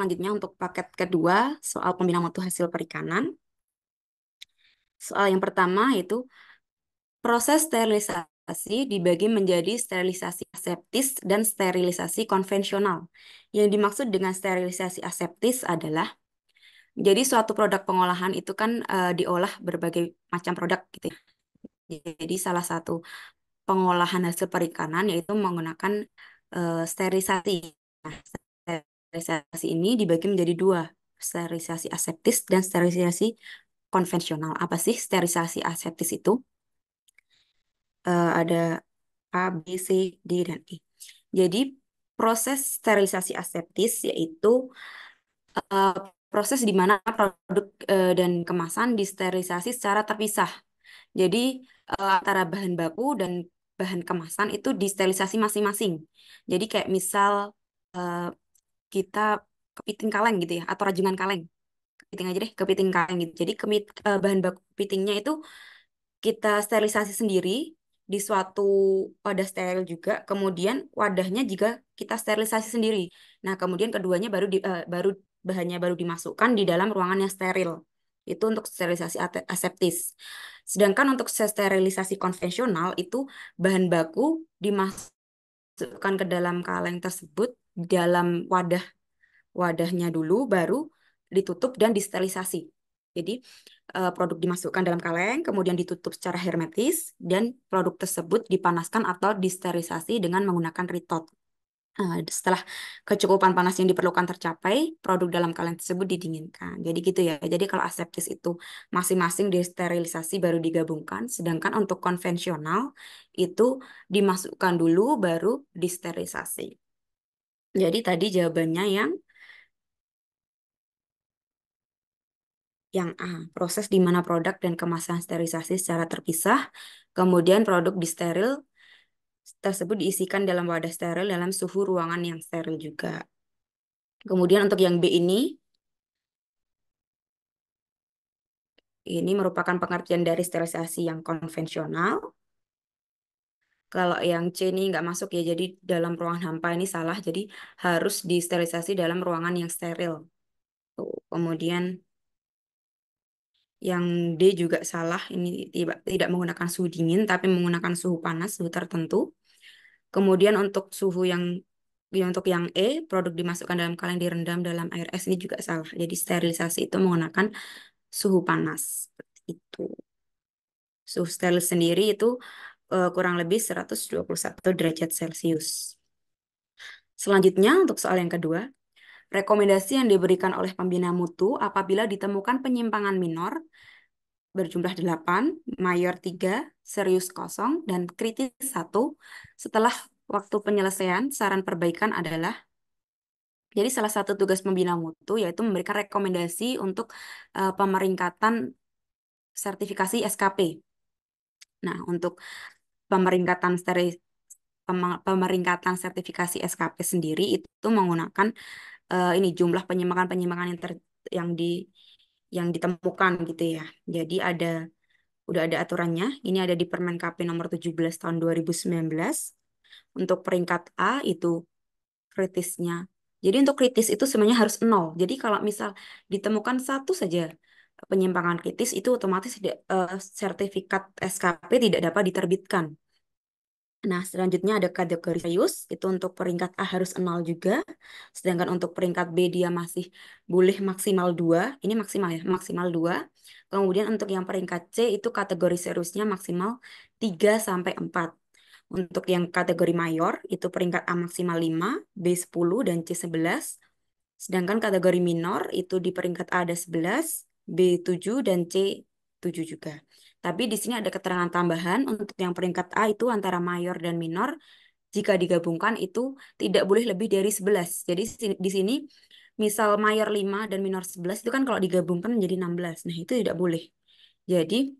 selanjutnya untuk paket kedua, soal pembinaan mutu hasil perikanan. Soal yang pertama yaitu proses sterilisasi dibagi menjadi sterilisasi aseptis dan sterilisasi konvensional. Yang dimaksud dengan sterilisasi aseptis adalah jadi suatu produk pengolahan itu kan diolah berbagai macam produk gitu ya. Jadi salah satu pengolahan hasil perikanan yaitu menggunakan sterilisasi. Nah, sterilisasi ini dibagi menjadi dua, sterilisasi aseptis dan sterilisasi konvensional. Apa sih sterilisasi aseptis itu? Ada A, B, C, D, dan E. Jadi proses sterilisasi aseptis yaitu eh, proses di mana produk dan kemasan disterilisasi secara terpisah. Jadi antara bahan baku dan bahan kemasan itu disterilisasi masing-masing. Jadi kayak misal eh, kita kepiting kaleng gitu ya, atau rajungan kaleng. Kepiting aja deh, kepiting kaleng gitu. Jadi bahan baku kepitingnya itu kita sterilisasi sendiri di suatu wadah steril juga. Kemudian wadahnya juga kita sterilisasi sendiri. Nah, kemudian keduanya baru bahannya baru dimasukkan di dalam ruangan yang steril. Itu untuk sterilisasi aseptis. Sedangkan untuk sterilisasi konvensional itu bahan baku dimasukkan ke dalam kaleng tersebut dalam wadahnya dulu baru ditutup dan disterilisasi. Jadi produk dimasukkan dalam kaleng, kemudian ditutup secara hermetis, dan produk tersebut dipanaskan atau disterilisasi dengan menggunakan ritot. Setelah kecukupan panas yang diperlukan tercapai, produk dalam kaleng tersebut didinginkan. Jadi gitu ya. Jadi kalau aseptis itu masing-masing disterilisasi baru digabungkan, sedangkan untuk konvensional itu dimasukkan dulu baru disterilisasi. Jadi tadi jawabannya yang A, proses di mana produk dan kemasan sterilisasi secara terpisah, kemudian produk disteril tersebut diisikan dalam wadah steril dalam suhu ruangan yang steril juga. Kemudian untuk yang B ini merupakan pengertian dari sterilisasi yang konvensional. Kalau yang C ini nggak masuk ya, jadi dalam ruangan hampa ini salah, jadi harus disterilisasi dalam ruangan yang steril. Tuh. Kemudian yang D juga salah, ini tidak menggunakan suhu dingin, tapi menggunakan suhu panas, suhu tertentu. Kemudian untuk untuk yang E, produk dimasukkan dalam kaleng direndam dalam air es ini juga salah. Jadi sterilisasi itu menggunakan suhu panas. Seperti itu. Suhu steril sendiri itu kurang lebih 121 derajat Celcius. Selanjutnya untuk soal yang kedua, rekomendasi yang diberikan oleh pembina mutu apabila ditemukan penyimpangan minor berjumlah 8, mayor 3, serius 0, dan kritis 1. Setelah waktu penyelesaian, saran perbaikan adalah, jadi salah satu tugas pembina mutu yaitu memberikan rekomendasi untuk pemeringkatan sertifikasi SKP. Nah, untuk pemeringkatan pemeringkatan sertifikasi SKP sendiri itu menggunakan ini jumlah penyimpangan-penyimpangan yang ditemukan gitu ya. Jadi udah ada aturannya. Ini ada di Permen KP nomor 17 tahun 2019. Untuk peringkat A itu kritisnya. Jadi untuk kritis itu sebenarnya harus 0. Jadi kalau misal ditemukan satu saja penyimpangan kritis itu otomatis sertifikat SKP tidak dapat diterbitkan. Nah, selanjutnya ada kategori serius, itu untuk peringkat A harus 0 juga. Sedangkan untuk peringkat B dia masih boleh maksimal 2. Ini maksimal ya, maksimal 2. Kemudian untuk yang peringkat C itu kategori seriusnya maksimal 3 sampai 4. Untuk yang kategori mayor itu peringkat A maksimal 5, B 10, dan C 11. Sedangkan kategori minor itu di peringkat A ada 11, B 7, dan C 7 juga. Tapi di sini ada keterangan tambahan untuk yang peringkat A itu antara mayor dan minor jika digabungkan itu tidak boleh lebih dari 11. Jadi di sini misal mayor 5 dan minor 11 itu kan kalau digabungkan menjadi 16. Nah, itu tidak boleh. Jadi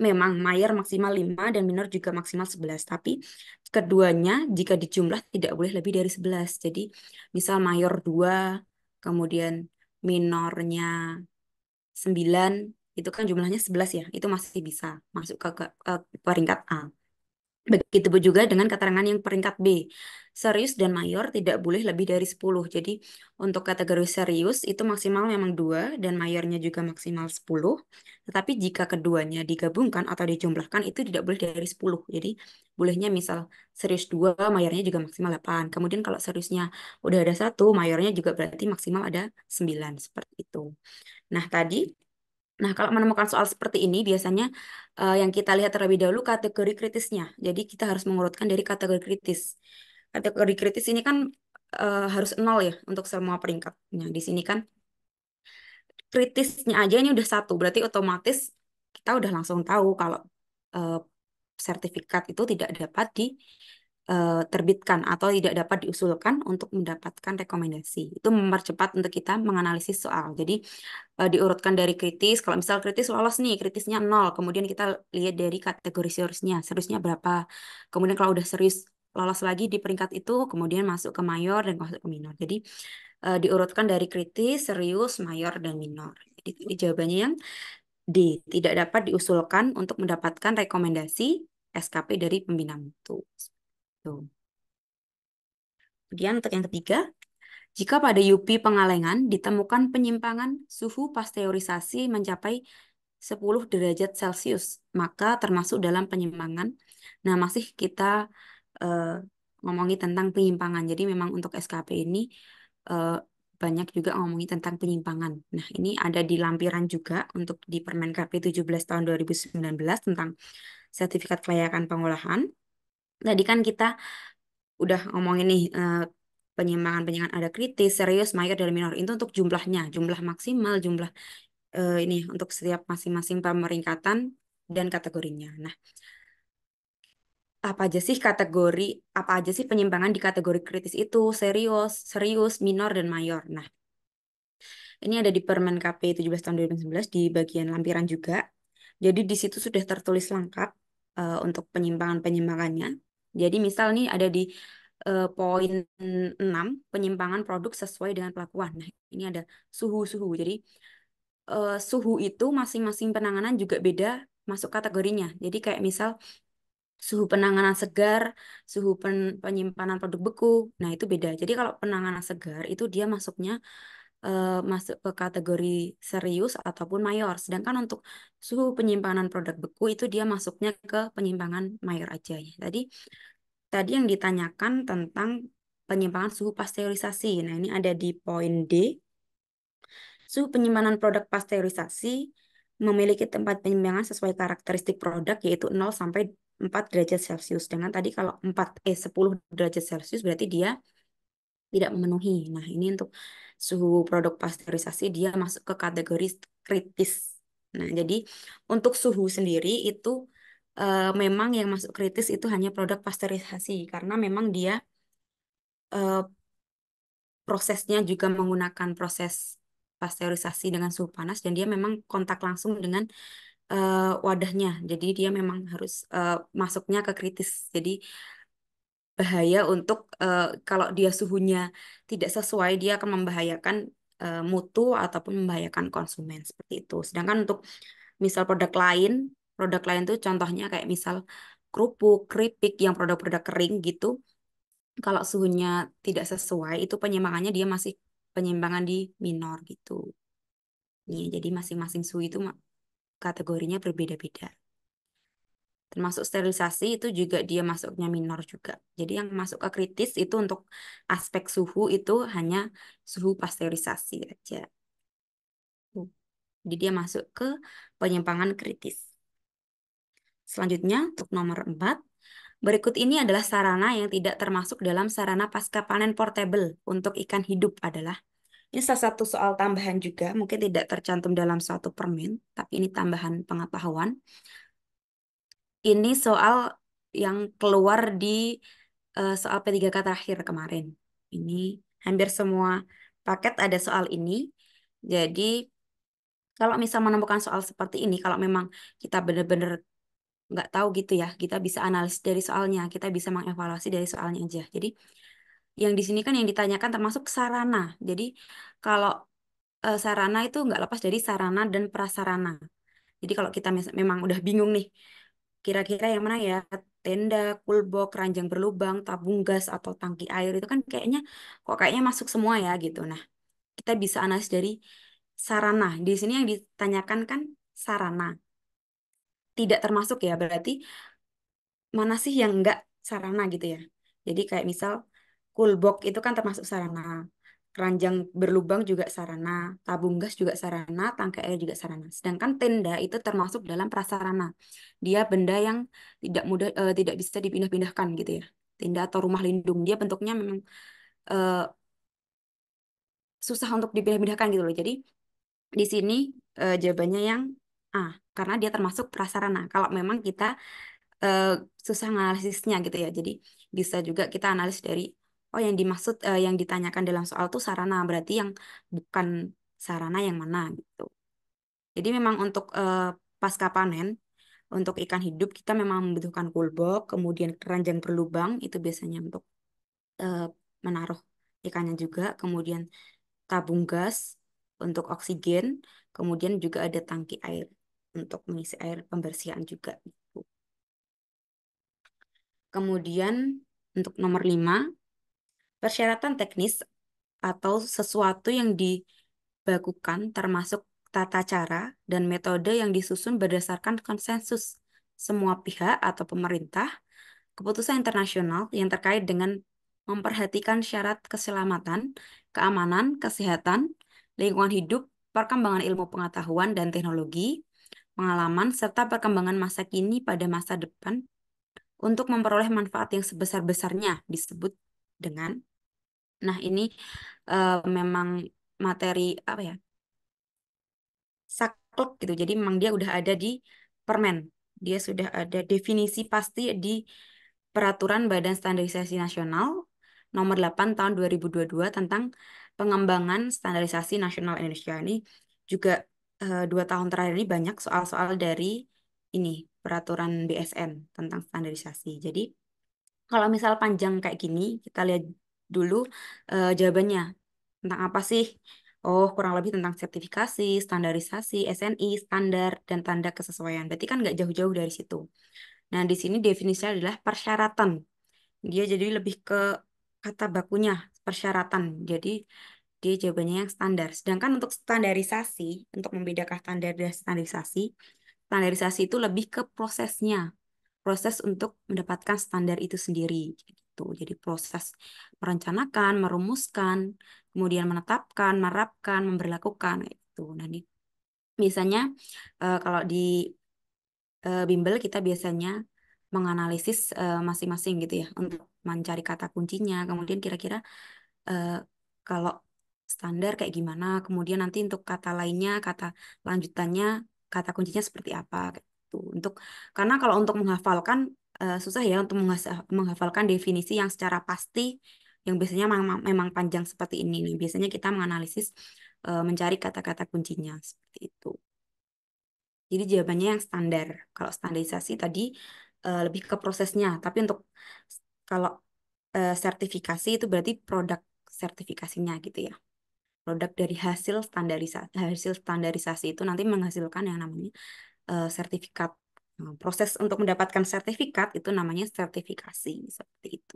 memang mayor maksimal 5 dan minor juga maksimal 11. Tapi keduanya jika dijumlah tidak boleh lebih dari 11. Jadi misal mayor 2, kemudian minornya 9, itu kan jumlahnya 11 ya. Itu masih bisa masuk ke peringkat A. Begitu juga dengan keterangan yang peringkat B. serius dan mayor tidak boleh lebih dari 10. Jadi untuk kategori serius itu maksimal memang 2 dan mayornya juga maksimal 10. Tetapi jika keduanya digabungkan atau dijumlahkan itu tidak boleh dari 10. Jadi bolehnya misal serius 2 mayornya juga maksimal 8. Kemudian kalau seriusnya udah ada satu, mayornya juga berarti maksimal ada 9. Seperti itu. Nah, Nah, kalau menemukan soal seperti ini, biasanya yang kita lihat terlebih dahulu kategori kritisnya. Jadi kita harus mengurutkan dari kategori kritis. Kategori kritis ini kan harus nol ya untuk semua peringkatnya. Di sini kan kritisnya aja ini udah satu, berarti otomatis kita udah langsung tahu kalau eh, sertifikat itu tidak dapat diterbitkan atau tidak dapat diusulkan untuk mendapatkan rekomendasi. Itu mempercepat untuk kita menganalisis soal. Jadi diurutkan dari kritis. Kalau misal kritis lolos nih, kritisnya nol. Kemudian kita lihat dari kategori seriusnya, seriusnya berapa. Kemudian kalau udah serius lolos lagi di peringkat itu, kemudian masuk ke mayor dan masuk ke minor. Jadi diurutkan dari kritis, serius, mayor, dan minor. Jadi jawabannya yang D, tidak dapat diusulkan untuk mendapatkan rekomendasi SKP dari pembina mutu. Tuh. Kemudian untuk yang ketiga, jika pada UPI Pengalengan ditemukan penyimpangan suhu pasteurisasi mencapai 10 derajat Celcius, maka termasuk dalam penyimpangan. Nah, masih kita eh, ngomongi tentang penyimpangan. Jadi memang untuk SKP ini eh, banyak juga ngomongi tentang penyimpangan. Nah, ini ada di lampiran juga untuk di Permen KP 17 tahun 2019 tentang sertifikat kelayakan pengolahan. Tadi kan kita udah ngomongin nih penyimpangan-penyimpangan ada kritis, serius, mayor, dan minor. Itu untuk jumlahnya, jumlah maksimal, jumlah ini untuk setiap masing-masing pemeringkatan dan kategorinya. Nah, apa aja sih kategori, apa aja sih penyimpangan di kategori kritis itu? Serius, serius, minor, dan mayor. Nah, ini ada di Permen KP 17 tahun 2019 di bagian lampiran juga. Jadi di situ sudah tertulis lengkap untuk penyimpangan-penyimpangannya. Jadi misal nih ada di poin 6 penyimpangan produk sesuai dengan pelakuan. Nah, ini ada suhu-suhu. Jadi suhu itu masing-masing penanganan juga beda masuk kategorinya. Jadi kayak misal suhu penanganan segar, suhu penyimpanan produk beku. Nah, itu beda. Jadi kalau penanganan segar itu dia masuknya masuk ke kategori serius ataupun mayor. Sedangkan untuk suhu penyimpanan produk beku itu dia masuknya ke penyimpangan mayor aja ya. Tadi yang ditanyakan tentang penyimpangan suhu pasteurisasi. Nah, ini ada di poin D. Suhu penyimpanan produk pasteurisasi memiliki tempat penyimpangan sesuai karakteristik produk yaitu 0 sampai 4 derajat Celcius. Dengan tadi kalau 10 derajat Celcius berarti dia tidak memenuhi. Nah, ini untuk suhu produk pasteurisasi dia masuk ke kategori kritis. Nah, jadi untuk suhu sendiri itu memang yang masuk kritis itu hanya produk pasteurisasi karena memang dia eh, prosesnya juga menggunakan proses pasteurisasi dengan suhu panas dan dia memang kontak langsung dengan wadahnya. Jadi dia memang harus masuknya ke kritis. Jadi bahaya untuk kalau dia suhunya tidak sesuai, dia akan membahayakan mutu ataupun membahayakan konsumen seperti itu. Sedangkan untuk misal produk lain tuh contohnya kayak misal kerupuk, keripik, yang produk-produk kering gitu, kalau suhunya tidak sesuai, itu penyimpangannya dia masih penyimpangan di minor gitu. Nih, jadi masing-masing suhu itu kategorinya berbeda-beda. Termasuk sterilisasi itu juga dia masuknya minor juga. Jadi yang masuk ke kritis itu untuk aspek suhu itu hanya suhu pasteurisasi aja. Jadi dia masuk ke penyimpangan kritis. Selanjutnya untuk nomor 4, berikut ini adalah sarana yang tidak termasuk dalam sarana pasca panen portable untuk ikan hidup adalah. Ini salah satu soal tambahan juga, mungkin tidak tercantum dalam suatu permen, tapi ini tambahan pengetahuan. Ini soal yang keluar di soal P3K terakhir kemarin. Ini hampir semua paket ada soal ini. Jadi kalau misal menemukan soal seperti ini, kalau memang kita benar-benar nggak tahu gitu ya, kita bisa analisis dari soalnya, kita bisa mengevaluasi dari soalnya aja. Jadi yang di sini kan yang ditanyakan termasuk sarana. Jadi kalau sarana itu nggak lepas dari sarana dan prasarana. Jadi kalau kita memang udah bingung nih, kira-kira yang mana ya tenda, kulbok, keranjang berlubang, tabung gas atau tangki air itu kan kayaknya masuk semua ya gitu. Nah, kita bisa analis dari sarana. Di sini yang ditanyakan kan sarana. Tidak termasuk ya, berarti mana sih yang enggak sarana gitu ya. Jadi kayak misal kulbok itu kan termasuk sarana. Keranjang berlubang juga sarana, tabung gas juga sarana, tangki air juga sarana. Sedangkan tenda itu termasuk dalam prasarana. Dia benda yang tidak bisa dipindah-pindahkan gitu ya. Tenda atau rumah lindung dia bentuknya memang eh, susah untuk dipindah-pindahkan gitu loh. Jadi di sini jawabannya yang A karena dia termasuk prasarana. Kalau memang kita eh, susah analisisnya gitu ya. Jadi bisa juga kita analis dari oh yang dimaksud yang ditanyakan dalam soal tuh sarana berarti yang bukan sarana yang mana gitu. Jadi memang untuk pasca panen untuk ikan hidup kita memang membutuhkan kulbok, kemudian keranjang berlubang itu biasanya untuk eh, menaruh ikannya juga, kemudian tabung gas untuk oksigen, kemudian juga ada tangki air untuk mengisi air pembersihan juga gitu. Kemudian untuk nomor 5 persyaratan teknis atau sesuatu yang dibakukan termasuk tata cara dan metode yang disusun berdasarkan konsensus semua pihak atau pemerintah, keputusan internasional yang terkait dengan memperhatikan syarat keselamatan, keamanan, kesehatan, lingkungan hidup, perkembangan ilmu pengetahuan dan teknologi, pengalaman, serta perkembangan masa kini pada masa depan untuk memperoleh manfaat yang sebesar-besarnya disebut dengan. Nah, ini memang materi apa ya? Saklek gitu. Jadi memang dia udah ada di permen. Dia sudah ada definisi pasti di Peraturan Badan Standarisasi Nasional Nomor 8 Tahun 2022 tentang pengembangan standarisasi nasional Indonesia. Ini juga 2 tahun terakhir ini banyak soal-soal dari ini peraturan BSN tentang standarisasi. Jadi kalau misal panjang kayak gini, kita lihat dulu jawabannya tentang apa sih? Oh, kurang lebih tentang sertifikasi, standarisasi, SNI, standar, dan tanda kesesuaian. Berarti kan nggak jauh-jauh dari situ. Nah, di sini definisinya adalah persyaratan. Dia jadi lebih ke kata bakunya, persyaratan. Jadi, dia jawabannya yang standar. Sedangkan untuk standarisasi, untuk membedakan standar dan standarisasi, standarisasi itu lebih ke prosesnya, proses untuk mendapatkan standar itu sendiri gitu. Jadi proses merencanakan, merumuskan, kemudian menetapkan, menerapkan, memberlakukan itu. Nah, ini biasanya kalau di bimbel kita biasanya menganalisis masing-masing gitu ya untuk mencari kata kuncinya. Kemudian kira-kira eh, kalau standar kayak gimana, kemudian nanti untuk kata lainnya, kata lanjutannya, kata kuncinya seperti apa kayak gitu. Karena kalau untuk menghafalkan susah ya untuk menghafalkan definisi yang secara pasti yang biasanya memang panjang seperti ini nih. Biasanya kita menganalisis mencari kata-kata kuncinya seperti itu. Jadi jawabannya yang standar. Kalau standarisasi tadi lebih ke prosesnya, tapi untuk kalau sertifikasi itu berarti produk sertifikasinya gitu ya. Produk dari hasil standarisasi itu nanti menghasilkan yang namanya sertifikat. Nah, proses untuk mendapatkan sertifikat itu namanya sertifikasi seperti itu.